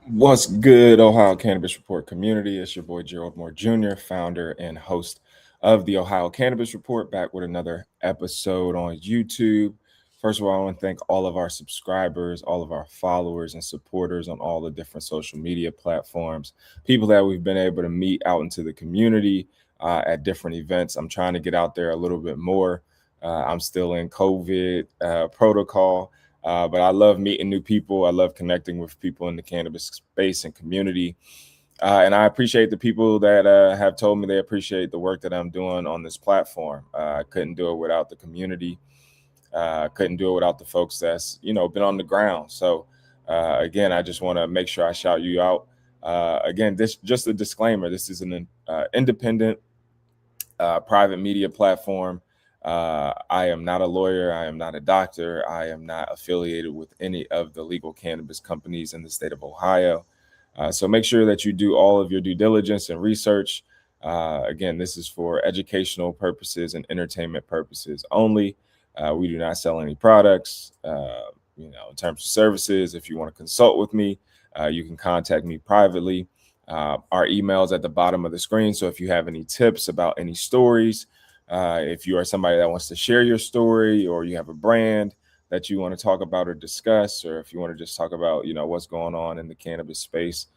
What's good, Ohio Cannabis Report community? It's your boy Gerald Moore Jr., founder and host of the Ohio Cannabis Report, back with another episode on YouTube. First of all, I want to thank all of our subscribers, all of our followers and supporters on all the different social media platforms, people that we've been able to meet out into the community at different events. I'm trying to get out there a little bit more. I'm still in COVID protocol. But I love meeting new people. I love connecting with people in the cannabis space and community. And I appreciate the people that have told me they appreciate the work that I'm doing on this platform. I couldn't do it without the community. Couldn't do it without the folks that's been on the ground. So again, I just want to make sure I shout you out. Again, this just a disclaimer. This is an independent private media platform. I am not a lawyer. I am not a doctor. I am not affiliated with any of the legal cannabis companies in the state of Ohio. So make sure that you do all of your due diligence and research. Again, this is for educational purposes and entertainment purposes only. We do not sell any products. In terms of services, if you want to consult with me, you can contact me privately. Our email is at the bottom of the screen. So if you have any tips about any stories, if you are somebody that wants to share your story, or you have a brand that you want to talk about or discuss, or if you want to just talk about, what's going on in the cannabis space,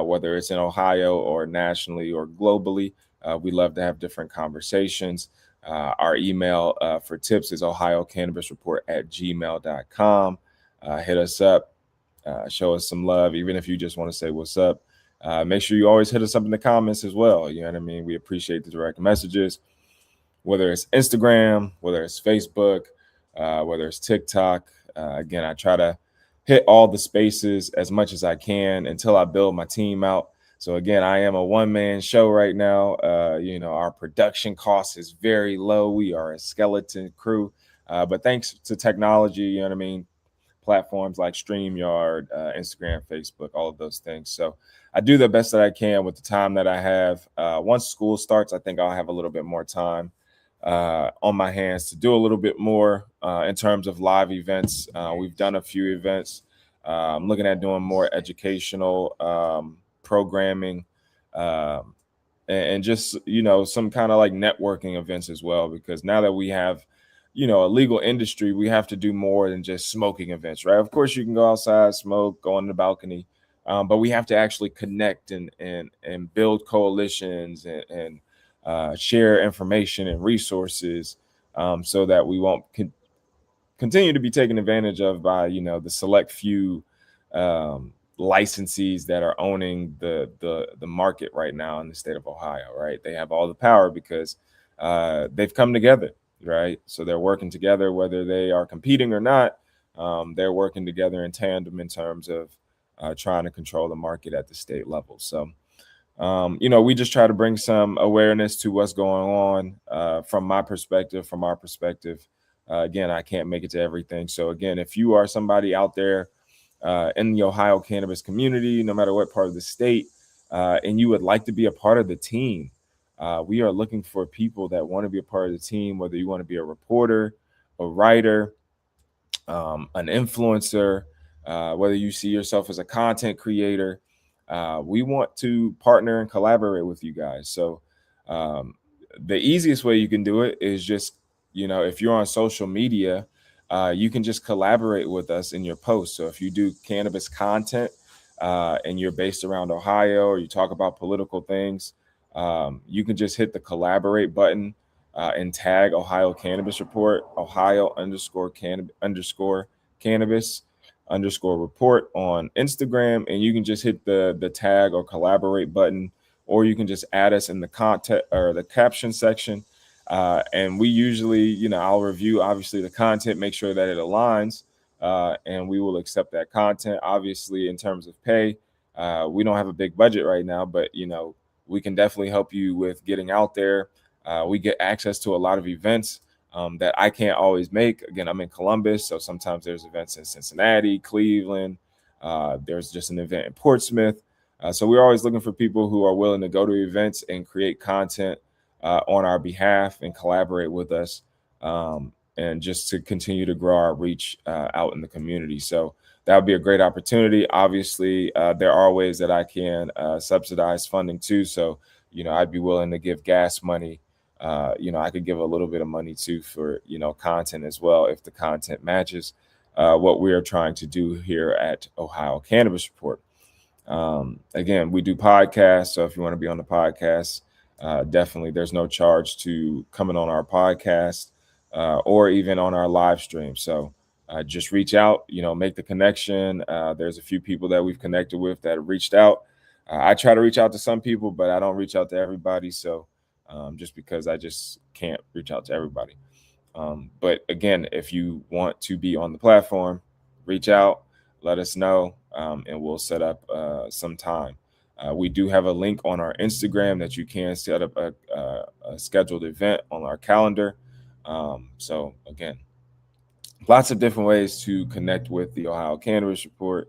whether it's in Ohio or nationally or globally, we love to have different conversations. Our email for tips is ohiocannabisreport@gmail.com. Hit us up, show us some love, even if you just want to say what's up. Make sure you always hit us up in the comments as well. You know what I mean? We appreciate the direct messages, whether it's Instagram, whether it's Facebook, whether it's TikTok. Again, I try to hit all the spaces as much as I can until I build my team out. So again, I am a one-man show right now. Our production cost is very low. We are a skeleton crew. But thanks to technology, you know what I mean, platforms like StreamYard, Instagram, Facebook, all of those things. So I do the best that I can with the time that I have. Once school starts, I think I'll have a little bit more time on my hands to do a little bit more in terms of live events. We've done a few events. I'm looking at doing more educational programming, and just some kind of like networking events as well, because now that we have a legal industry, we have to do more than just smoking events, right? Of course you can go outside, smoke, go on the balcony, but we have to actually connect and build coalitions and share information and resources, so that we won't continue to be taken advantage of by the select few licensees that are owning the market right now in the state of Ohio. Right, they have all the power because they've come together. Right, so they're working together, whether they are competing or not. They're working together in tandem in terms of trying to control the market at the state level. So we just try to bring some awareness to what's going on from my perspective, from our perspective. Again, I can't make it to everything. So again, if you are somebody out there in the Ohio cannabis community, no matter what part of the state, and you would like to be a part of the team, we are looking for people that want to be a part of the team, whether you want to be a reporter, a writer, an influencer, whether you see yourself as a content creator. We want to partner and collaborate with you guys. So the easiest way you can do it is just, if you're on social media, you can just collaborate with us in your posts. So if you do cannabis content and you're based around Ohio, or you talk about political things, you can just hit the collaborate button and tag Ohio Cannabis Report, Ohio_cannabis_report on Instagram, and you can just hit the tag or collaborate button, or you can just add us in the content or the caption section. And we usually, I'll review obviously the content, make sure that it aligns, and we will accept that content. Obviously, in terms of pay, we don't have a big budget right now, but we can definitely help you with getting out there. We get access to a lot of events that I can't always make. Again, I'm in Columbus, so sometimes there's events in Cincinnati, Cleveland. There's just an event in Portsmouth. So we're always looking for people who are willing to go to events and create content on our behalf and collaborate with us, and just to continue to grow our reach out in the community. So that would be a great opportunity. Obviously, there are ways that I can subsidize funding too. So, I'd be willing to give gas money. I could give a little bit of money too for, content as well if the content matches what we are trying to do here at Ohio Cannabis Report. Again, we do podcasts. So if you want to be on the podcast, definitely there's no charge to coming on our podcast or even on our live stream. So just reach out, make the connection. There's a few people that we've connected with that have reached out. I try to reach out to some people, but I don't reach out to everybody. So just because I just can't reach out to everybody. But again, if you want to be on the platform, reach out, let us know, and we'll set up some time. We do have a link on our Instagram that you can set up a scheduled event on our calendar. So again, lots of different ways to connect with the Ohio Cannabis Report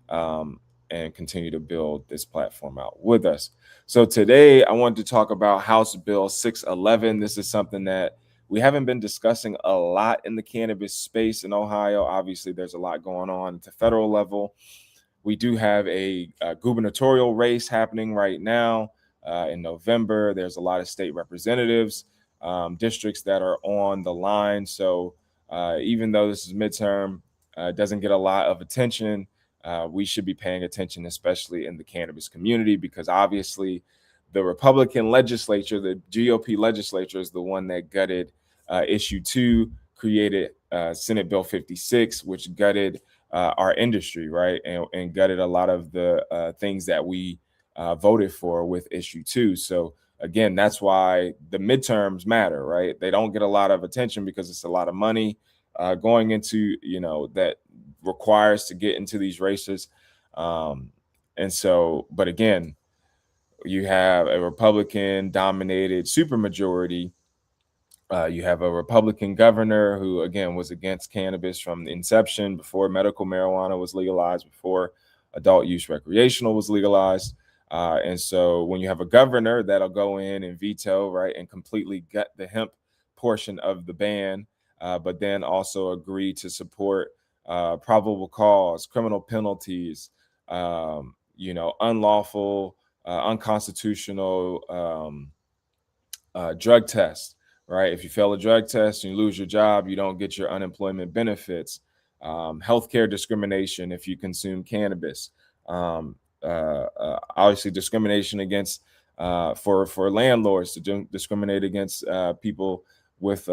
and continue to build this platform out with us. So today I wanted to talk about House Bill 611. This is something that we haven't been discussing a lot in the cannabis space in Ohio. Obviously, there's a lot going on at the federal level. We do have a gubernatorial race happening right now in November. There's a lot of state representatives, districts that are on the line. So even though this is midterm, it doesn't get a lot of attention. We should be paying attention, especially in the cannabis community, because obviously the Republican legislature, the GOP legislature, is the one that gutted issue 2, created Senate Bill 56, which gutted our industry, right? And gutted a lot of the things that we voted for with issue 2. So again, that's why the midterms matter, right? They don't get a lot of attention because it's a lot of money going into, that requires to get into these races. And so, but again, you have a Republican dominated supermajority. You have a Republican governor who, again, was against cannabis from the inception, before medical marijuana was legalized, before adult use recreational was legalized. And so when you have a governor that'll go in and veto, right, and completely gut the hemp portion of the ban, but then also agree to support probable cause, criminal penalties, unlawful, unconstitutional drug tests, right? If you fail a drug test and you lose your job, you don't get your unemployment benefits. Healthcare discrimination if you consume cannabis. Obviously, discrimination against for landlords to discriminate against people with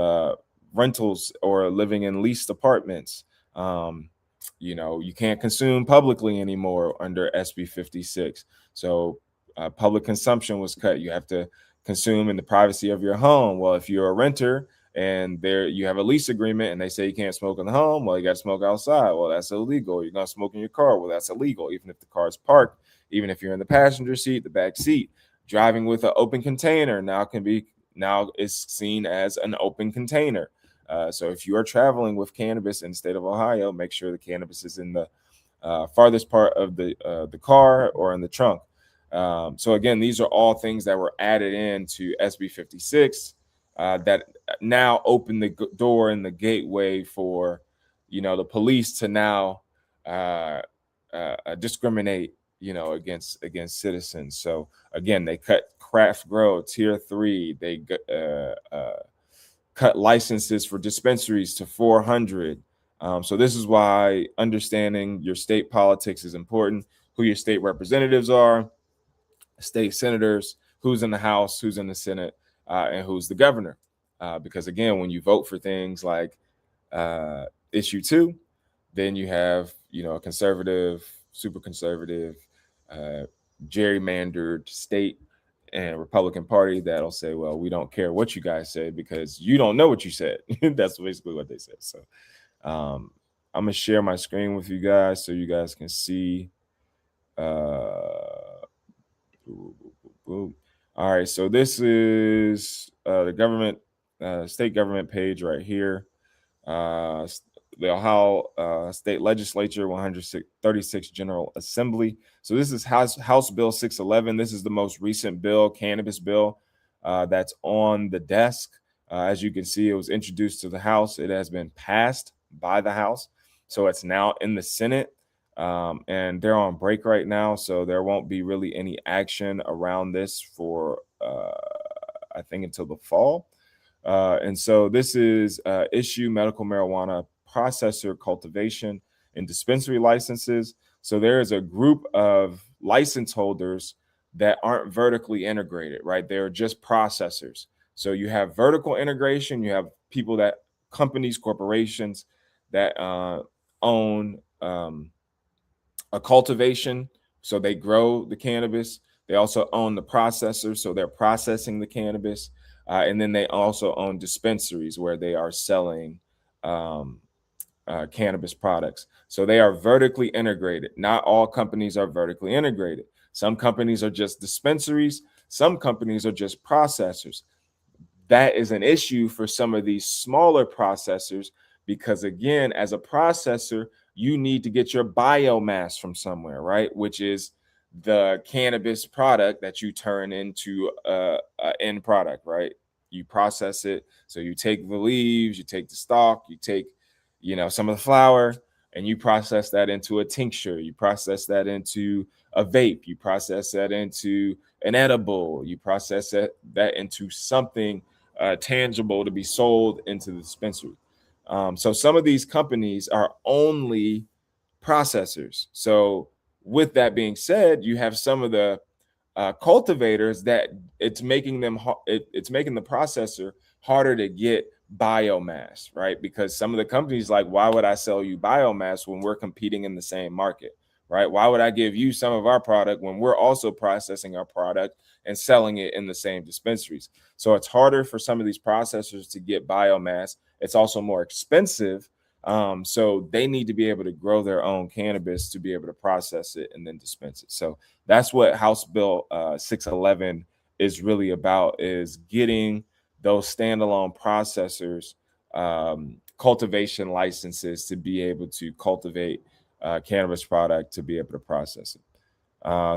rentals or living in leased apartments. You can't consume publicly anymore under SB 56. So public consumption was cut. You have to consume in the privacy of your home. Well, if you're a renter and there you have a lease agreement and they say you can't smoke in the home, well, you got to smoke outside. Well, that's illegal. You're going to smoke in your car. Well, that's illegal. Even if the car is parked, even if you're in the passenger seat, the back seat, driving with an open container now is seen as an open container. So if you are traveling with cannabis in the state of Ohio, make sure the cannabis is in the farthest part of the car or in the trunk. So again, these are all things that were added into SB 56 that now open the door and the gateway for, the police to now discriminate, against citizens. So again, they cut craft grow tier 3. They cut licenses for dispensaries to 400. So this is why understanding your state politics is important, who your state representatives are, state senators, who's in the House, who's in the Senate, and who's the governor. Because again, when you vote for things like issue 2, then you have, a conservative, super conservative, gerrymandered state and Republican Party that'll say, well, we don't care what you guys said because you don't know what you said. That's basically what they said. So I'm going to share my screen with you guys so you guys can see. All right, so this is the government, state government page right here. The Ohio State Legislature 136 General Assembly. So this is House Bill 611. This is the most recent bill, cannabis bill, that's on the desk. As you can see, it was introduced to the House. It has been passed by the House. So it's now in the Senate. and they're on break right now, so there won't be really any action around this for I think until the fall. And so this is issue medical marijuana processor cultivation and dispensary licenses. So there is a group of license holders that aren't vertically integrated, right? They're just processors. So you have vertical integration, you have people that companies, corporations that own a cultivation, so they grow the cannabis. They also own the processor, so they're processing the cannabis. And then they also own dispensaries where they are selling um, cannabis products. So they are vertically integrated. Not all companies are vertically integrated. Some companies are just dispensaries, some companies are just processors. That is an issue for some of these smaller processors because, again, as a processor, you need to get your biomass from somewhere, right? Which is the cannabis product that you turn into a end product, right? You process it. So you take the leaves, you take the stalk, you take, some of the flower, and you process that into a tincture. You process that into a vape. You process that into an edible. You process that into something tangible to be sold into the dispensary. So some of these companies are only processors. So with that being said, you have some of the cultivators that it's making it's making the processor harder to get biomass, right? Because some of the companies like, why would I sell you biomass when we're competing in the same market, right? Why would I give you some of our product when we're also processing our product and selling it in the same dispensaries? So it's harder for some of these processors to get biomass. It's also more expensive. So they need to be able to grow their own cannabis to be able to process it and then dispense it. So that's what House Bill 611 is really about, is getting those standalone processors cultivation licenses to be able to cultivate cannabis product to be able to process it.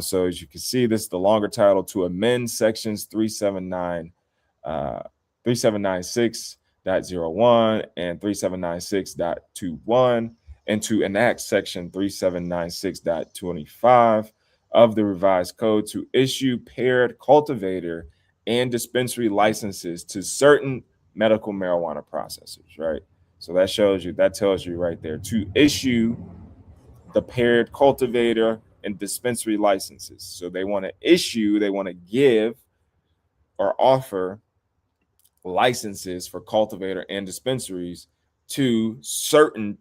So as you can see, this is the longer title: to amend sections 3796.01 and 3796.21 and to enact section 3796.25 of the revised code to issue paired cultivator and dispensary licenses to certain medical marijuana processors, right? So that tells you right there, to issue the paired cultivator and dispensary licenses. So they want to give or offer licenses for cultivator and dispensaries to certain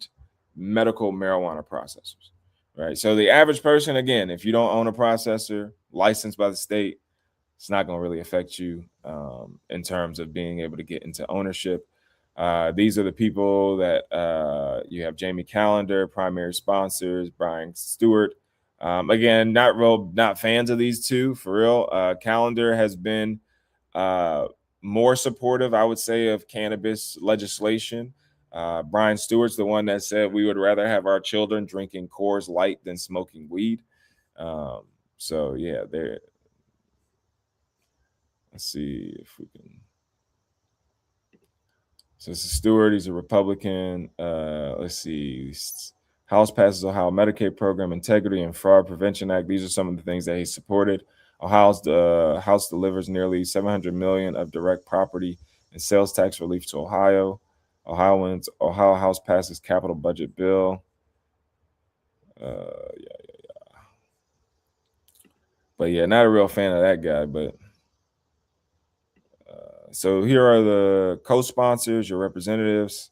medical marijuana processors, right? So the average person, again, if you don't own a processor licensed by the state, it's not going to really affect you in terms of being able to get into ownership. These are the people that you have: Jamie Callender, primary sponsors, Brian Stewart. Again, not fans of these two for real. Callender has been more supportive, I would say, of cannabis legislation. Brian Stewart's the one that said we would rather have our children drinking Coors Light than smoking weed. So yeah, there. Let's see if we can. So this is Stewart. He's a Republican. Let's see. House passes Ohio Medicaid Program Integrity and Fraud Prevention Act. These are some of the things that he supported. House delivers nearly $700 million of direct property and sales tax relief to Ohio. Ohio House passes capital budget bill. But yeah, not a real fan of that guy. But so here are the co-sponsors, your representatives.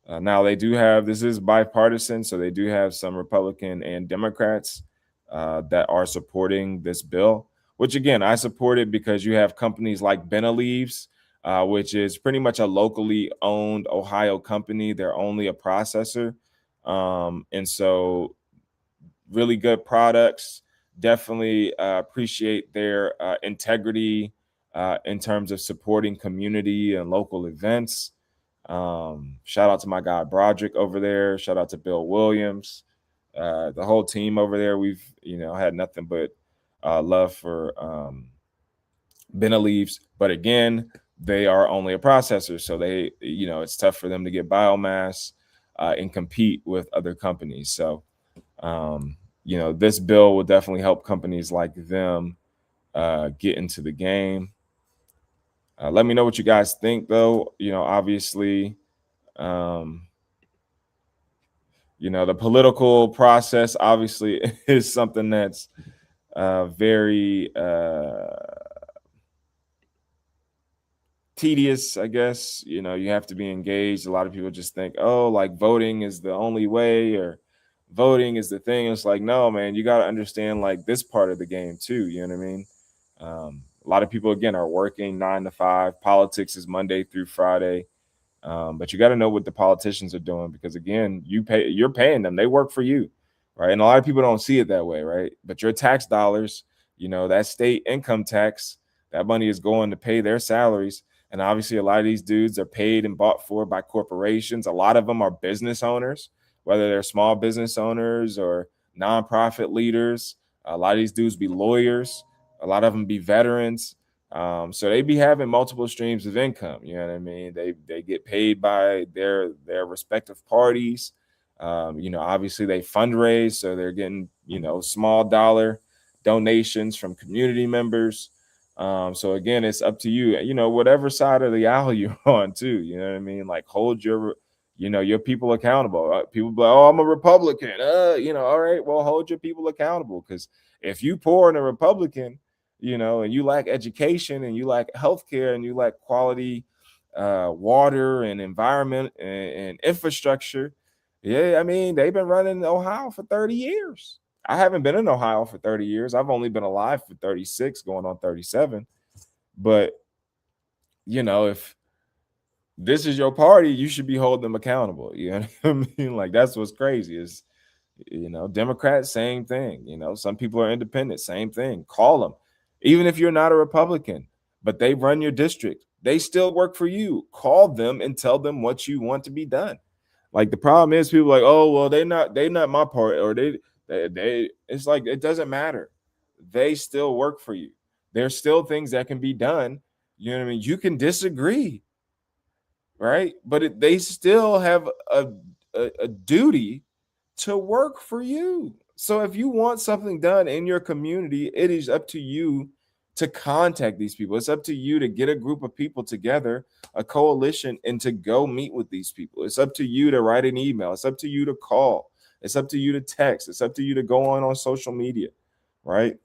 Now they do have, this is bipartisan, so they do have some Republican and Democrats that are supporting this bill, which again, I support it because you have companies like Benaleaves, which is pretty much a locally owned Ohio company. They're only a processor. And so really good products. Definitely appreciate their integrity in terms of supporting community and local events. Shout out to my guy Broderick over there. Shout out to Bill Williams. The whole team over there. We've had nothing but love for Benaleaves. But again, they are only a processor, so they it's tough for them to get biomass and compete with other companies. So This bill will definitely help companies like them get into the game. Let me know what you guys think, though. Obviously, um, the political process obviously is something that's very tedious, I guess. You have to be engaged. A lot of people just think, oh, like voting is the only way, or voting is the thing. It's like, no, man, you got to understand like this part of the game too. You know what I mean? A lot of people, again, are working 9 to 5. Politics is Monday through Friday. But you got to know what the politicians are doing, because again, you're paying them. They work for you, right? And a lot of people don't see it that way, right? But your tax dollars, that state income tax, that money is going to pay their salaries. And obviously, a lot of these dudes are paid and bought for by corporations. A lot of them are business owners, whether they're small business owners or nonprofit leaders. A lot of these dudes be lawyers. A lot of them be veterans. So they be having multiple streams of income. You know what I mean? They get paid by their respective parties. Obviously they fundraise, so they're getting small dollar donations from community members. So again, it's up to you. Whatever side of the aisle you're on, too. You know what I mean? Like, hold your people accountable. People be like, oh, I'm a Republican. All right, well, hold your people accountable, because if you pour in a Republican, and you lack education, and you lack healthcare, and you lack quality water and environment and infrastructure. Yeah, I mean, they've been running Ohio for 30 years. I haven't been in Ohio for 30 years. I've only been alive for 36, going on 37. But, if this is your party, you should be holding them accountable. You know what I mean? Like, that's what's crazy is, Democrats, same thing. Some people are independent, same thing. Call them. Even if you're not a Republican, but they run your district, they still work for you. Call them and tell them what you want to be done. Like, the problem is people are like, oh, well, they not my part, or they it's like, it doesn't matter. They still work for you. There's still things that can be done. You know what I mean? You can disagree, right? But they still have a duty to work for you. So if you want something done in your community, it is up to you to contact these people. It's up to you to get a group of people together, a coalition, and to go meet with these people. It's up to you to write an email. It's up to you to call. It's up to you to text. It's up to you to go on social media, right?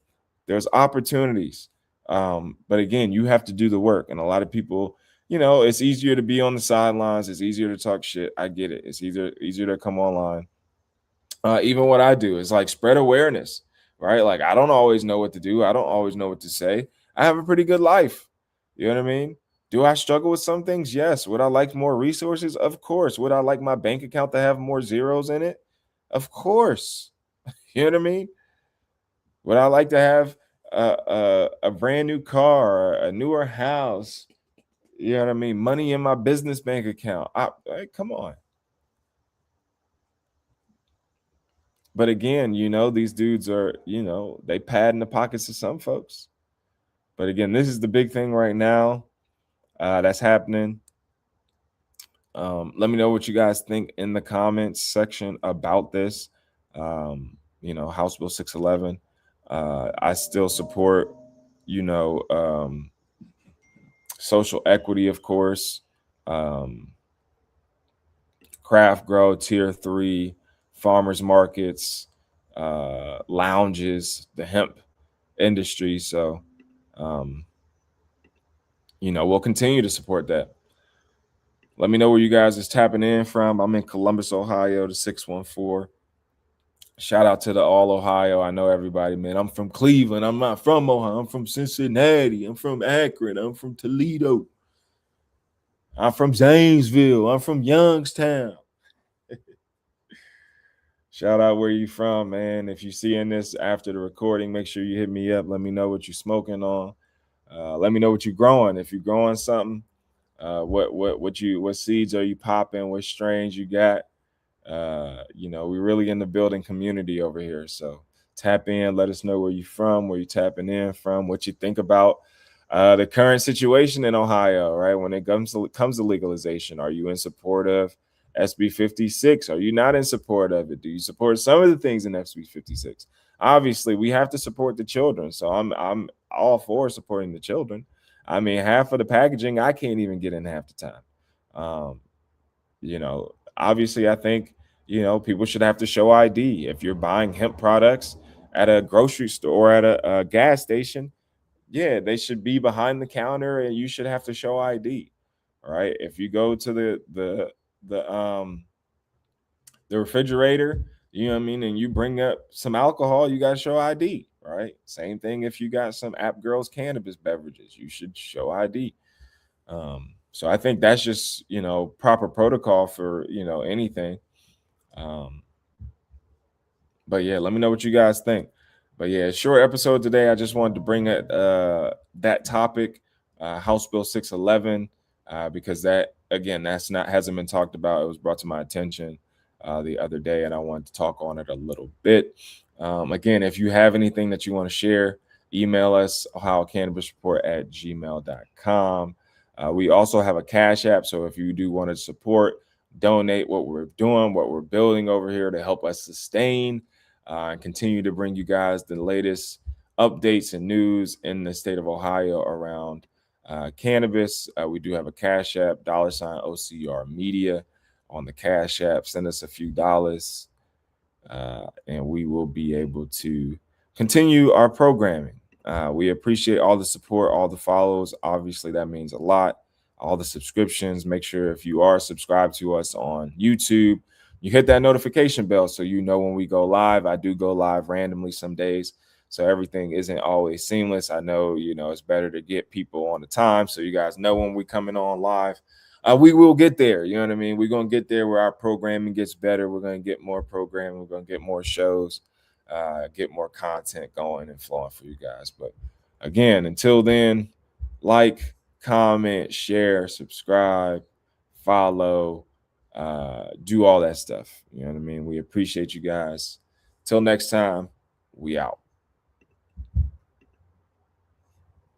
There's opportunities. But again, you have to do the work. And a lot of people, it's easier to be on the sidelines. It's easier to talk shit. I get it. It's easier to come online. Even what I do is like spread awareness, right? Like, I don't always know what to do. I don't always know what to say. I have a pretty good life. You know what I mean? Do I struggle with some things? Yes. Would I like more resources? Of course. Would I like my bank account to have more zeros in it? Of course. You know what I mean? Would I like to have a brand new car, a newer house? You know what I mean? Money in my business bank account. Come on. But again, these dudes are, they pad in the pockets of some folks. But again, this is the big thing right now that's happening. Let me know what you guys think in the comments section about this. House Bill 611. I still support, social equity, of course. Craft grow, tier 3, farmers markets, lounges, the hemp industry. So, we'll continue to support that. Let me know where you guys is tapping in from. I'm in Columbus, Ohio, the 614. Shout out to the all Ohio. I know everybody, man. I'm from Cleveland. I'm not from Ohio. I'm from Cincinnati. I'm from Akron. I'm from Toledo. I'm from Zanesville. I'm from Youngstown. Shout out where you from, man. If you're seeing this after the recording, make sure you hit me up. Let me know what you're smoking on. Let me know what you're growing. If you're growing something, what seeds are you popping? What strains you got? We're really in the building community over here. So tap in. Let us know where you're from, where you're tapping in from, what you think about the current situation in Ohio, right? When it comes to legalization, are you in support of SB 56? Are you not in support of it? Do you support some of the things in SB 56? Obviously, we have to support the children. So I'm all for supporting the children. I mean, half of the packaging I can't even get in half the time. Obviously, I think, people should have to show ID. If you're buying hemp products at a grocery store or at a gas station, yeah, they should be behind the counter and you should have to show ID. Right? If you go to the refrigerator, you know what I mean, and you bring up some alcohol, you got to show ID, right? Same thing if you got some App Girls cannabis beverages, you should show ID. So I think that's just, proper protocol for, anything. But yeah, let me know what you guys think. But yeah, short episode today. I just wanted to bring it that topic, House Bill 611, because that, again, that's not hasn't been talked about. It was brought to my attention the other day, and I wanted to talk on it a little bit. Again, if you have anything that you want to share, email us ohiocannabisreport@gmail.com. We also have a Cash App, so if you do want to support, donate what we're doing, what we're building over here to help us sustain and continue to bring you guys the latest updates and news in the state of Ohio around cannabis. We do have a Cash App, $OCR Media on the Cash App. Send us a few dollars and we will be able to continue our programming. We appreciate all the support, all the follows. Obviously, that means a lot. All the subscriptions. Make sure if you are subscribed to us on YouTube, you hit that notification bell so you know when we go live. I do go live randomly some days, so everything isn't always seamless. I know, it's better to get people on the time so you guys know when we're coming on live. We will get there. You know what I mean? We're going to get there where our programming gets better. We're going to get more programming. We're going to get more shows, get more content going and flowing for you guys. But again, until then, like, comment, share, subscribe, follow, do all that stuff. You know what I mean? We appreciate you guys. Till next time, we out.